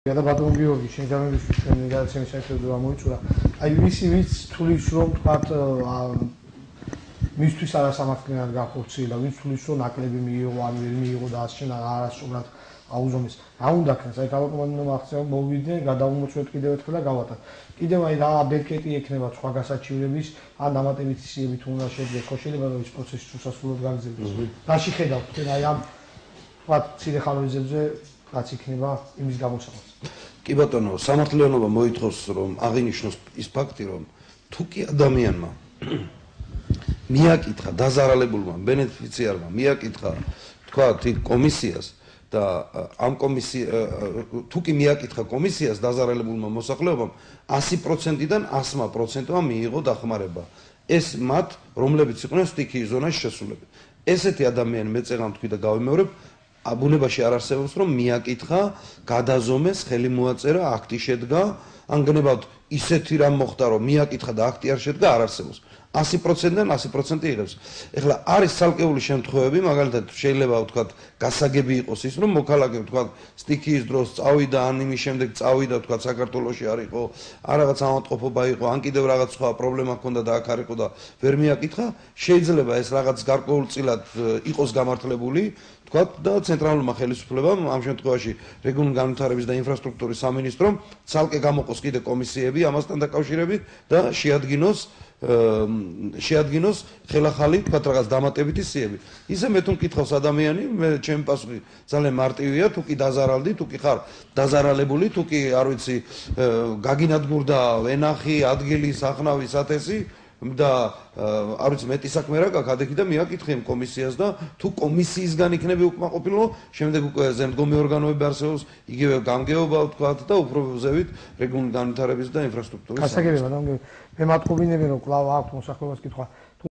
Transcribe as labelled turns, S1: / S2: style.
S1: და ბატონ გიორგი შენგამების ჩვენი გადაცემის საერთოდ ამოიწურა. აი ვინც თulis რომ თქვათ მისთვის არასამართლიანად გახორციელა, ვინც თulis რომ ნაკლები მიიღო, ან ვერ მიიღო და ასშენ არასწორად აუზომეს. რა უნდა ქნას? აი გავაკმადინო მაღწევა მოვიდნენ, გადავუმოწმეთ კიდევ ერთხელ და გავატარ. კიდევ აი რა ბერკეტი ექნება სხვა გასაჩივრების, ან დამატებითი სიებით უნდა შედგეს, ხო შეიძლება რომ ეს პროცესი უსასრულოდ გაგრძელდეს. რაში ხედავთ თქვენ აი ამ თქვათ ცირე ხარვეზებზე რაც იქნება იმის გამოსავალს.
S2: კი ბატონო, სამართლიანობა მოითხოვს რომ აღინიშნოს ის ფაქტი, რომ თუ კი ადამიანმა მიაკითხა დაზარალებულმა ბენეფიციარმა მიაკითხა თქვათ კომისიას და ამ თუ კი მიაკითხა კომისიას დაზარალებულმა მოსახლეობამ 100%-დან 100%-მა მიიღო დახმარება. ეს მათ, რომლებიც იყვნენ სტიქიის ზონაში შესულები. ესეთი ადამიანი მეწეღან თქვი და გავიმეორებ ბუნებაში არ არსებობს რომ მიაკითხა, გადაზომეს, ხელი მოაწერა, აქტი შედგა, ან გნებავთ ისეთი რამ მოხდა რომ მიაკითხა და აქტი არ შედგა, არ არსებობს. 100%-დან 100% იღებს. ეხლა არის ცალკეული შემთხვევები, მაგალითად შეიძლება ვთქვათ, გასაგები იყოს ის რომ მოქალაქე ვთქვათ, სტიქიის დროს წავიდა, ან იმის შემდეგ წავიდა, ვთქვათ, საქართველოში არ იყო, ან რაღაც ავადმყოფობა იყო, ან კიდევ რაღაც სხვა პრობლემა ჰქონდა და აქ არ იყო და ვერ მიაკითხა, შეიძლება ეს რაღაც გარკვეულწილად იყოს გამართლებული თქვათ და ცენტრალურმა ხელისუფლებამ ამ შემთხვევაში რეგიონული განვითარების და ინფრასტრუქტურის სამინისტრომ ცალკე გამოყოს კიდე კომისიები ამასთან დაკავშირებით და შეადგინოს ხელახალი თქვათ რაღაც დამატებითი სიები. ისე მე თუ მკითხავს ადამიანი, მე ჩემი პასუხი ძალიან მარტივია, თუ კი დაზარალდი, თუ კი ხარ დაზარალებული, თუ კი არ ვიცი გაგინადგურდა ვენახი, ადგილი, სახნავი, სათესი და არ ვიცი მეტი საქმე რა გაქვს ადექი და მიაკითხე იმ კომისიას და თუ კომისიისგან იქნები უკმაყოფილო, შემდეგ უკვე ზემდგომი ორგანოები არსებობს, იგივე გამგეობა ვთქვათ და უფრო ზევით რეგიონული განვითარების და ინფრასტრუქტურის.
S1: გასაგებია, მაგრამ მე მათყობინები რომ კვლავ აქვს მოსახლეობას კითხვა